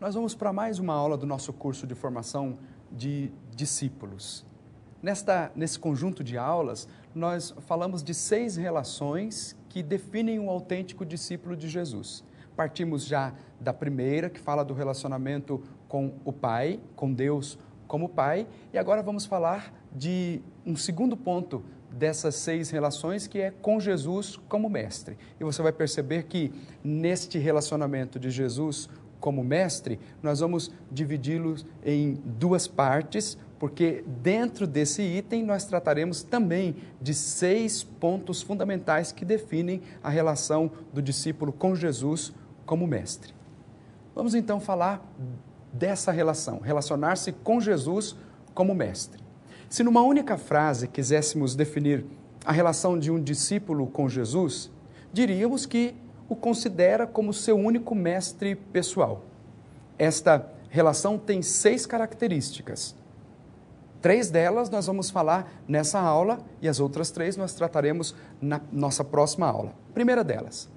Nós vamos para mais uma aula do nosso curso de formação de discípulos. Nesse conjunto de aulas, nós falamos de 6 relações que definem um autêntico discípulo de Jesus. Partimos já da primeira, que fala do relacionamento com o Pai, com Deus como Pai, e agora vamos falar de um segundo ponto dessas 6 relações, que é com Jesus como Mestre. E você vai perceber que neste relacionamento de Jesus como Mestre, nós vamos dividi-los em 2 partes, porque dentro desse item nós trataremos também de 6 pontos fundamentais que definem a relação do discípulo com Jesus como Mestre. Vamos então falar dessa relação, relacionar-se com Jesus como Mestre. Se numa única frase quiséssemos definir a relação de um discípulo com Jesus, diríamos que o considera como seu único mestre pessoal. Esta relação tem 6 características. 3 delas nós vamos falar nessa aula e as outras 3 nós trataremos na nossa próxima aula. Primeira delas,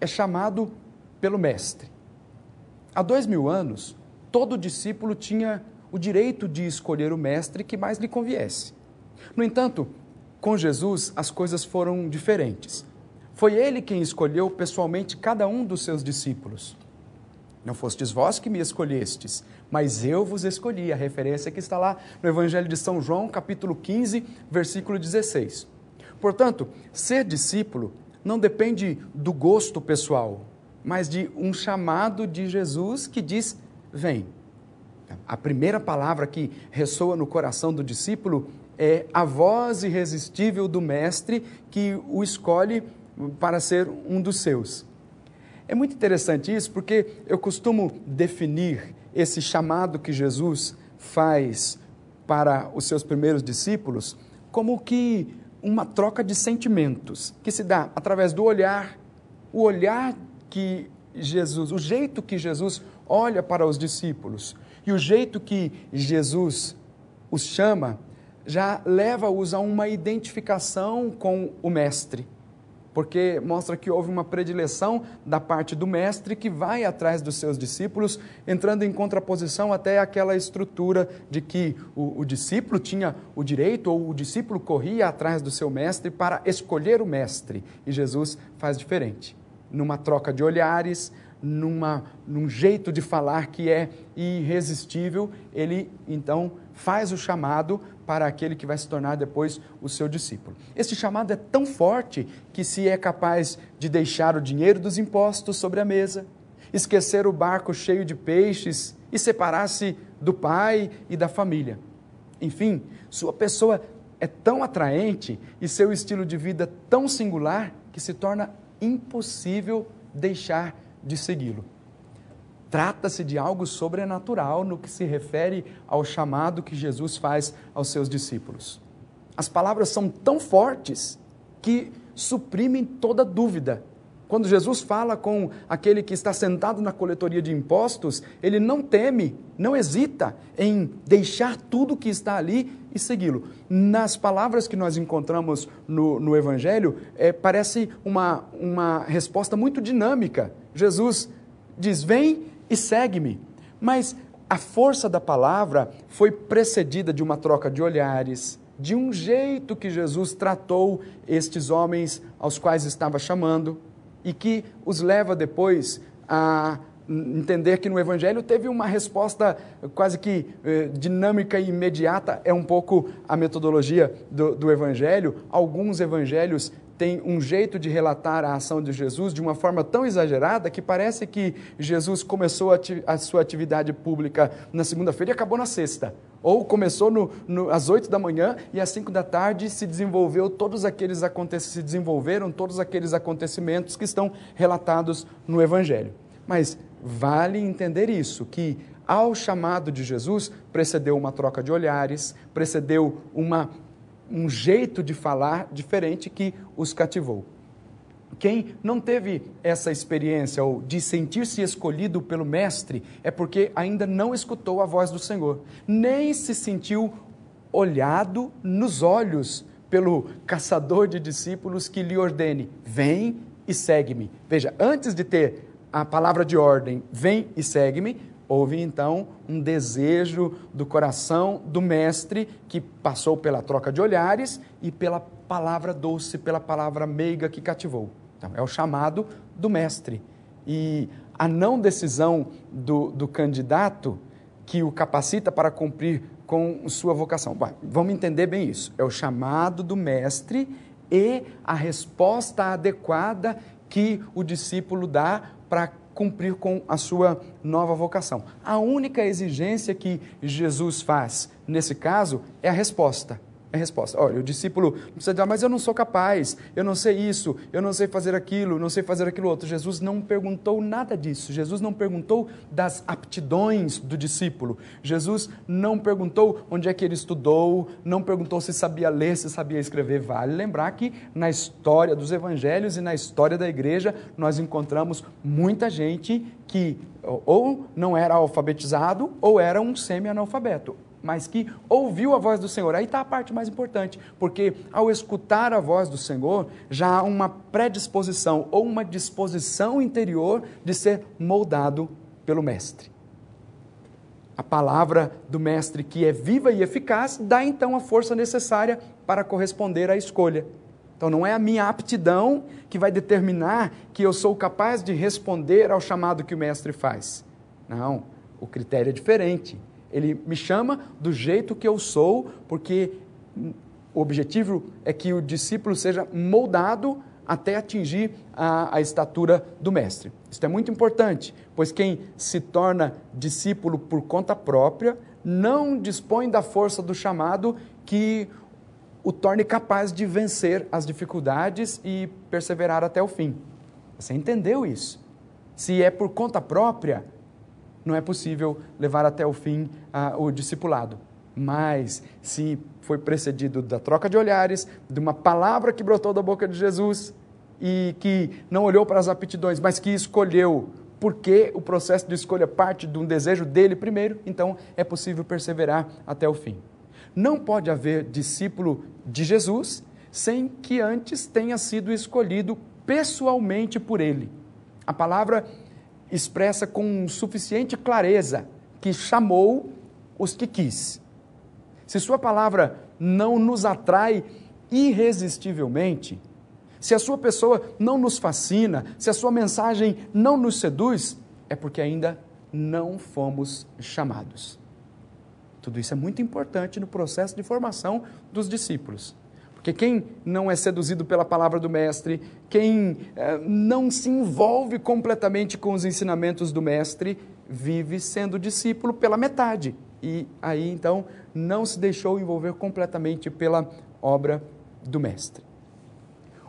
é chamado pelo Mestre. Há 2000 anos, todo discípulo tinha o direito de escolher o mestre que mais lhe conviesse. No entanto, com Jesus as coisas foram diferentes. Foi ele quem escolheu pessoalmente cada um dos seus discípulos. Não fostes vós que me escolhestes, mas eu vos escolhi. A referência que está lá no Evangelho de São João, capítulo 15, versículo 16. Portanto, ser discípulo não depende do gosto pessoal, mas de um chamado de Jesus que diz, vem. A primeira palavra que ressoa no coração do discípulo é a voz irresistível do Mestre que o escolhe para ser um dos seus. É muito interessante isso, porque eu costumo definir esse chamado que Jesus faz para os seus primeiros discípulos como que uma troca de sentimentos, que se dá através do olhar, o olhar que Jesus, o jeito que Jesus olha para os discípulos e o jeito que Jesus os chama, já leva-os a uma identificação com o Mestre, porque mostra que houve uma predileção da parte do Mestre que vai atrás dos seus discípulos, entrando em contraposição até aquela estrutura de que o discípulo tinha o direito, ou o discípulo corria atrás do seu Mestre para escolher o Mestre, e Jesus faz diferente, numa troca de olhares, num jeito de falar que é irresistível, ele então faz o chamado para aquele que vai se tornar depois o seu discípulo. Este chamado é tão forte que se é capaz de deixar o dinheiro dos impostos sobre a mesa, esquecer o barco cheio de peixes e separar-se do pai e da família. Enfim, sua pessoa é tão atraente e seu estilo de vida tão singular que se torna impossível deixar de segui-lo. Trata-se de algo sobrenatural no que se refere ao chamado que Jesus faz aos seus discípulos. As palavras são tão fortes que suprimem toda dúvida. Quando Jesus fala com aquele que está sentado na coletoria de impostos, ele não teme, não hesita em deixar tudo que está ali e segui-lo. Nas palavras que nós encontramos no Evangelho, parece uma resposta muito dinâmica. Jesus diz, vem e segue-me. Mas a força da palavra foi precedida de uma troca de olhares, de um jeito que Jesus tratou estes homens aos quais estava chamando, e que os leva depois a entender que no Evangelho teve uma resposta quase que dinâmica e imediata. É um pouco a metodologia do Evangelho. Alguns evangelhos têm um jeito de relatar a ação de Jesus de uma forma tão exagerada que parece que Jesus começou a sua atividade pública na segunda-feira e acabou na sexta. Ou começou às 8 da manhã e às 5 da tarde se desenvolveram todos aqueles acontecimentos que estão relatados no Evangelho. Mas vale entender isso, que ao chamado de Jesus precedeu uma troca de olhares, precedeu um jeito de falar diferente que os cativou. Quem não teve essa experiência ou de sentir-se escolhido pelo Mestre é porque ainda não escutou a voz do Senhor, nem se sentiu olhado nos olhos pelo caçador de discípulos que lhe ordene, vem e segue-me. Veja, antes de ter a palavra de ordem, vem e segue-me, houve então um desejo do coração do mestre que passou pela troca de olhares e pela palavra doce, pela palavra meiga que cativou. Então, é o chamado do mestre. E a não decisão do candidato que o capacita para cumprir com sua vocação. Bom, vamos entender bem isso. É o chamado do mestre e a resposta adequada que o discípulo dá para cumprir com a sua nova vocação. A única exigência que Jesus faz, nesse caso, é a resposta. É a resposta. Olha, o discípulo não precisa dizer, mas eu não sou capaz, eu não sei isso, eu não sei fazer aquilo, não sei fazer aquilo outro. Jesus não perguntou nada disso. Jesus não perguntou das aptidões do discípulo. Jesus não perguntou onde é que ele estudou, não perguntou se sabia ler, se sabia escrever. Vale lembrar que na história dos evangelhos e na história da igreja, nós encontramos muita gente que ou não era alfabetizado ou era um semi-analfabeto, mas que ouviu a voz do Senhor. Aí está a parte mais importante, porque ao escutar a voz do Senhor, já há uma predisposição ou uma disposição interior de ser moldado pelo Mestre. A palavra do Mestre, que é viva e eficaz, dá então a força necessária para corresponder à escolha. Então não é a minha aptidão que vai determinar que eu sou capaz de responder ao chamado que o Mestre faz. Não, o critério é diferente. Ele me chama do jeito que eu sou, porque o objetivo é que o discípulo seja moldado até atingir a estatura do mestre. Isso é muito importante, pois quem se torna discípulo por conta própria não dispõe da força do chamado que o torne capaz de vencer as dificuldades e perseverar até o fim. Você entendeu isso? Se é por conta própria, não é possível levar até o fim o discipulado. Mas, se foi precedido da troca de olhares, de uma palavra que brotou da boca de Jesus e que não olhou para as aptidões, mas que escolheu, porque o processo de escolha parte de um desejo dele primeiro, então é possível perseverar até o fim. Não pode haver discípulo de Jesus sem que antes tenha sido escolhido pessoalmente por ele. A palavra expressa com suficiente clareza que chamou os que quis. Se sua palavra não nos atrai irresistivelmente, se a sua pessoa não nos fascina, se a sua mensagem não nos seduz, é porque ainda não fomos chamados. Tudo isso é muito importante no processo de formação dos discípulos. Porque quem não é seduzido pela palavra do Mestre, quem não se envolve completamente com os ensinamentos do Mestre, vive sendo discípulo pela metade. E aí, então, não se deixou envolver completamente pela obra do Mestre.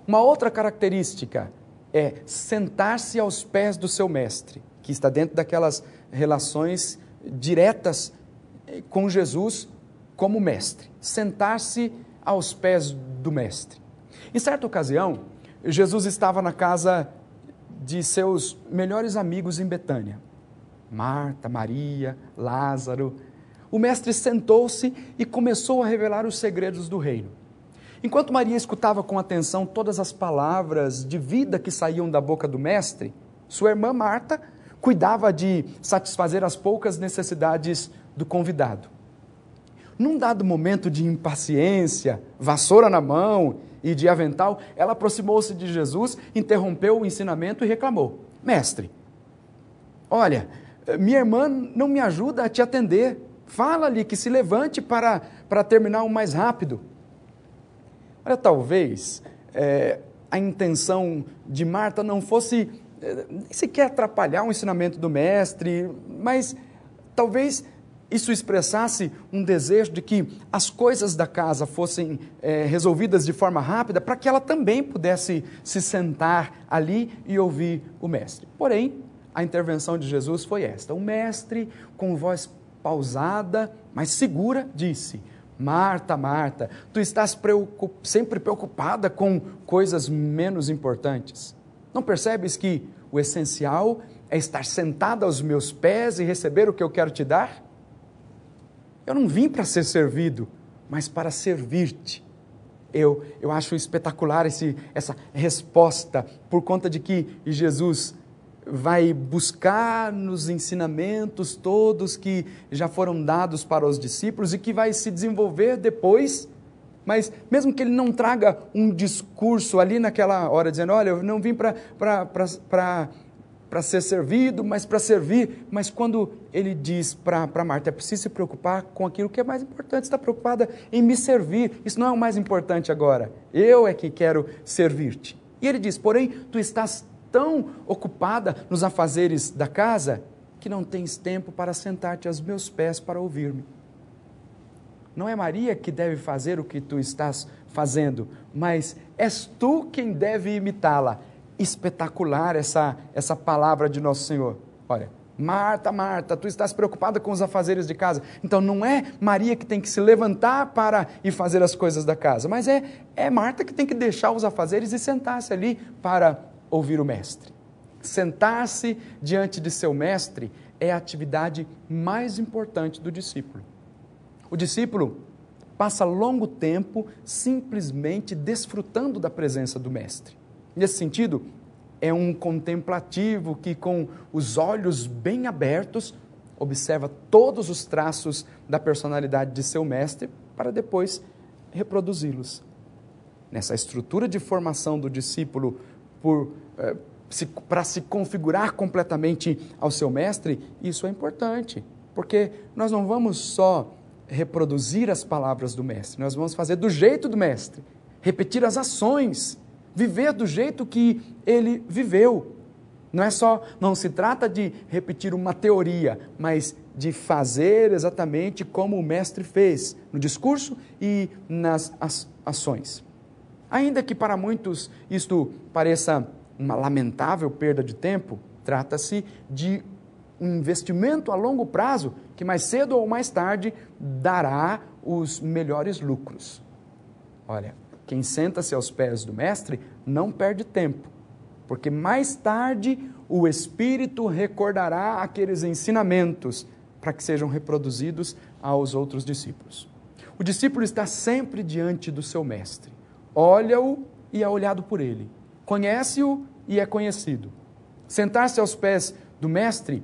Uma outra característica é sentar-se aos pés do seu Mestre, que está dentro daquelas relações diretas com Jesus como Mestre. Sentar-se aos pés do Mestre. Em certa ocasião, Jesus estava na casa de seus melhores amigos em Betânia. Marta, Maria, Lázaro. O Mestre sentou-se e começou a revelar os segredos do reino. Enquanto Maria escutava com atenção todas as palavras de vida que saíam da boca do Mestre, sua irmã Marta cuidava de satisfazer as poucas necessidades do convidado. Num dado momento de impaciência, vassoura na mão e de avental, ela aproximou-se de Jesus, interrompeu o ensinamento e reclamou: Mestre, olha, minha irmã não me ajuda a te atender. Fala-lhe que se levante para terminar o mais rápido. Olha, talvez a intenção de Marta não fosse nem sequer atrapalhar o ensinamento do Mestre, mas talvez isso expressasse um desejo de que as coisas da casa fossem resolvidas de forma rápida, para que ela também pudesse se sentar ali e ouvir o Mestre. Porém, a intervenção de Jesus foi esta. O Mestre, com voz pausada, mas segura, disse: Marta, Marta, tu estás sempre preocupada com coisas menos importantes. Não percebes que o essencial é estar sentada aos meus pés e receber o que eu quero te dar? Eu não vim para ser servido, mas para servir-te. Eu acho espetacular essa resposta, por conta de que Jesus vai buscar nos ensinamentos todos que já foram dados para os discípulos e que vai se desenvolver depois, mas mesmo que ele não traga um discurso ali naquela hora, dizendo, olha, eu não vim para ser servido, mas para servir, mas quando ele diz para Marta, é preciso se preocupar com aquilo que é mais importante, está preocupada em me servir, isso não é o mais importante agora, eu é que quero servir-te. E ele diz, porém, tu estás tão ocupada nos afazeres da casa, que não tens tempo para sentar-te aos meus pés para ouvir-me. Não é Maria que deve fazer o que tu estás fazendo, mas és tu quem deve imitá-la. Espetacular essa palavra de nosso Senhor. Olha, Marta, Marta, tu estás preocupada com os afazeres de casa. Então não é Maria que tem que se levantar para ir fazer as coisas da casa, mas é Marta que tem que deixar os afazeres e sentar-se ali para ouvir o mestre. Sentar-se diante de seu mestre é a atividade mais importante do discípulo. O discípulo passa longo tempo simplesmente desfrutando da presença do mestre. Nesse sentido, é um contemplativo que, com os olhos bem abertos, observa todos os traços da personalidade de seu mestre para depois reproduzi-los. Nessa estrutura de formação do discípulo para se configurar completamente ao seu mestre, isso é importante, porque nós não vamos só reproduzir as palavras do mestre, nós vamos fazer do jeito do mestre, repetir as ações, viver do jeito que ele viveu. Não se trata de repetir uma teoria, mas de fazer exatamente como o mestre fez, no discurso e nas ações. Ainda que para muitos isto pareça uma lamentável perda de tempo, trata-se de um investimento a longo prazo que mais cedo ou mais tarde dará os melhores lucros. Olha, quem senta-se aos pés do mestre não perde tempo, porque mais tarde o Espírito recordará aqueles ensinamentos para que sejam reproduzidos aos outros discípulos. O discípulo está sempre diante do seu mestre, olha-o e é olhado por ele, conhece-o e é conhecido. Sentar-se aos pés do mestre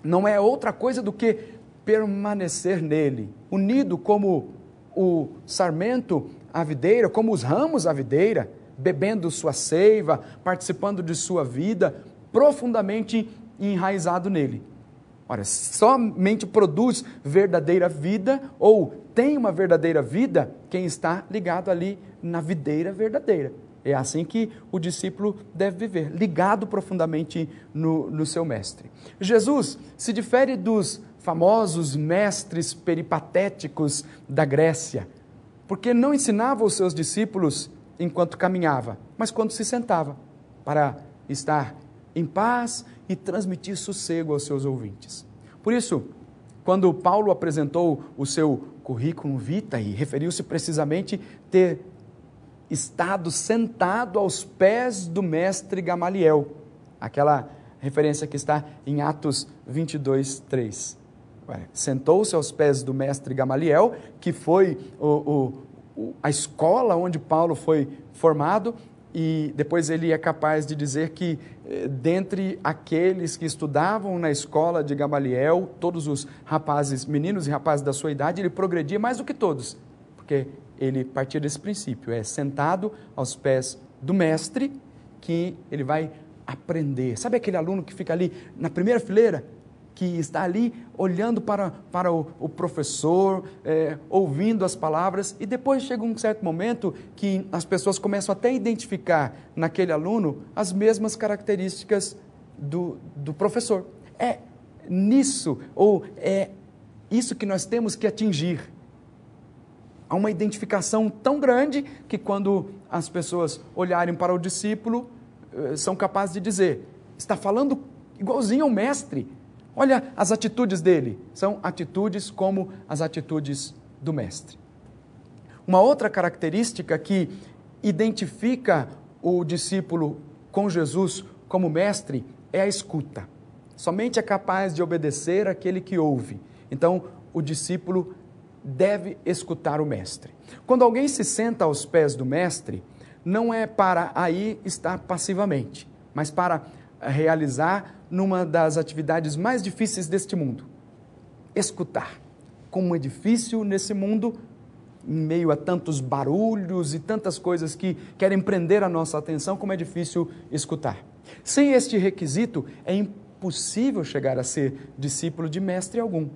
não é outra coisa do que permanecer nele, unido como o sarmento à videira, como os ramos à videira, bebendo sua seiva, participando de sua vida, profundamente enraizado nele. Ora, somente produz verdadeira vida, ou tem uma verdadeira vida, quem está ligado ali na videira verdadeira. É assim que o discípulo deve viver, ligado profundamente no seu mestre. Jesus se difere dos famosos mestres peripatéticos da Grécia, porque não ensinava os seus discípulos enquanto caminhava, mas quando se sentava, para estar em paz e transmitir sossego aos seus ouvintes. Por isso, quando Paulo apresentou o seu currículo vitae, referiu-se precisamente ter estado sentado aos pés do mestre Gamaliel, aquela referência que está em Atos 22, 3. Sentou-se aos pés do mestre Gamaliel, que foi a escola onde Paulo foi formado, e depois ele é capaz de dizer que dentre aqueles que estudavam na escola de Gamaliel, todos os rapazes, meninos e rapazes da sua idade, ele progredia mais do que todos, porque ele partia desse princípio, é sentado aos pés do mestre que ele vai aprender. Sabe aquele aluno que fica ali na primeira fileira, que está ali olhando para o professor, ouvindo as palavras, e depois chega um certo momento que as pessoas começam até a identificar naquele aluno as mesmas características do professor. É nisso, ou é isso que nós temos que atingir. Há uma identificação tão grande que quando as pessoas olharem para o discípulo, são capazes de dizer, está falando igualzinho ao mestre. Olha as atitudes dele, são atitudes como as atitudes do mestre. Uma outra característica que identifica o discípulo com Jesus como mestre é a escuta. Somente é capaz de obedecer aquele que ouve. Então, o discípulo deve escutar o mestre. Quando alguém se senta aos pés do mestre, não é para aí estar passivamente, mas para realizar numa das atividades mais difíceis deste mundo: escutar. Como é difícil nesse mundo, em meio a tantos barulhos e tantas coisas que querem prender a nossa atenção, como é difícil escutar. Sem este requisito, é impossível chegar a ser discípulo de mestre algum.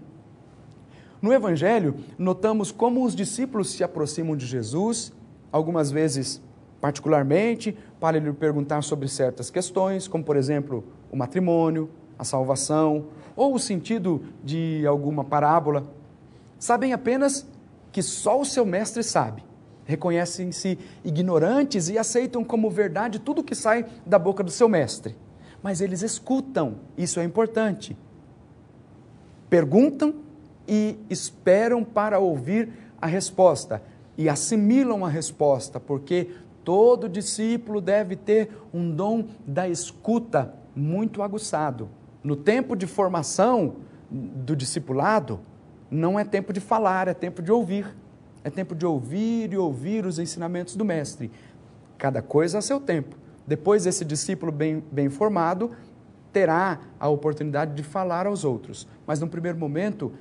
No Evangelho, notamos como os discípulos se aproximam de Jesus, algumas vezes particularmente, para lhe perguntar sobre certas questões, como por exemplo, o matrimônio, a salvação, ou o sentido de alguma parábola. Sabem apenas que só o seu mestre sabe. Reconhecem-se ignorantes e aceitam como verdade tudo que sai da boca do seu mestre. Mas eles escutam, isso é importante. Perguntam e esperam para ouvir a resposta. E assimilam a resposta, porque todo discípulo deve ter um dom da escuta muito aguçado. No tempo de formação do discipulado, não é tempo de falar, é tempo de ouvir. É tempo de ouvir e ouvir os ensinamentos do mestre. Cada coisa a seu tempo. Depois, esse discípulo bem formado terá a oportunidade de falar aos outros. Mas, num primeiro momento,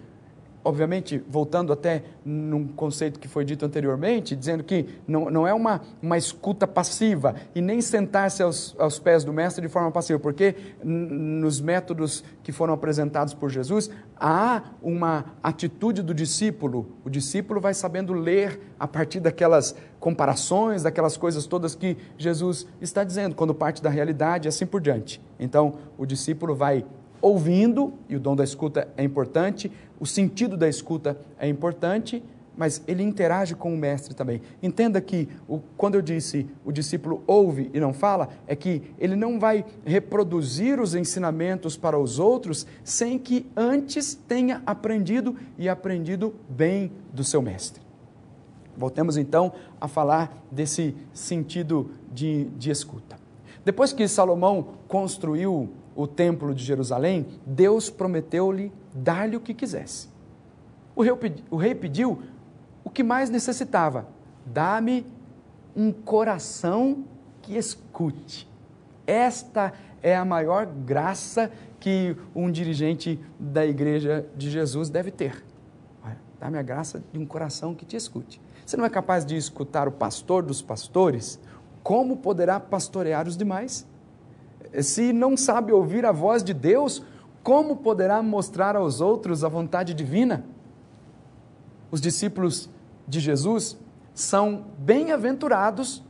obviamente, voltando até num conceito que foi dito anteriormente, dizendo que não é uma escuta passiva e nem sentar-se aos pés do mestre de forma passiva, porque nos métodos que foram apresentados por Jesus, há uma atitude do discípulo. O discípulo vai sabendo ler a partir daquelas comparações, daquelas coisas todas que Jesus está dizendo, quando parte da realidade e assim por diante. Então, o discípulo vai ouvindo, e o dom da escuta é importante, o sentido da escuta é importante, mas ele interage com o mestre também. Entenda que, quando eu disse o discípulo ouve e não fala, é que ele não vai reproduzir os ensinamentos para os outros sem que antes tenha aprendido e aprendido bem do seu mestre. Voltemos então a falar desse sentido de escuta. Depois que Salomão construiu o templo de Jerusalém, Deus prometeu-lhe dar-lhe o que quisesse. O rei pediu o que mais necessitava: dá-me um coração que escute. Esta é a maior graça que um dirigente da igreja de Jesus deve ter. Dá-me a graça de um coração que te escute. Você não é capaz de escutar o pastor dos pastores? Como poderá pastorear os demais? Se não sabe ouvir a voz de Deus, como poderá mostrar aos outros a vontade divina? Os discípulos de Jesus são bem-aventurados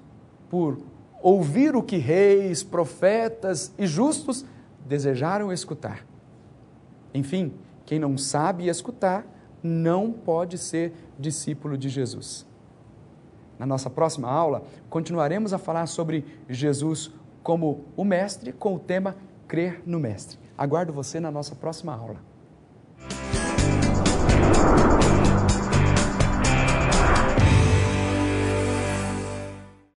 por ouvir o que reis, profetas e justos desejaram escutar. Enfim, quem não sabe escutar não pode ser discípulo de Jesus. Na nossa próxima aula, continuaremos a falar sobre Jesus como o Mestre, com o tema Crer no Mestre. Aguardo você na nossa próxima aula.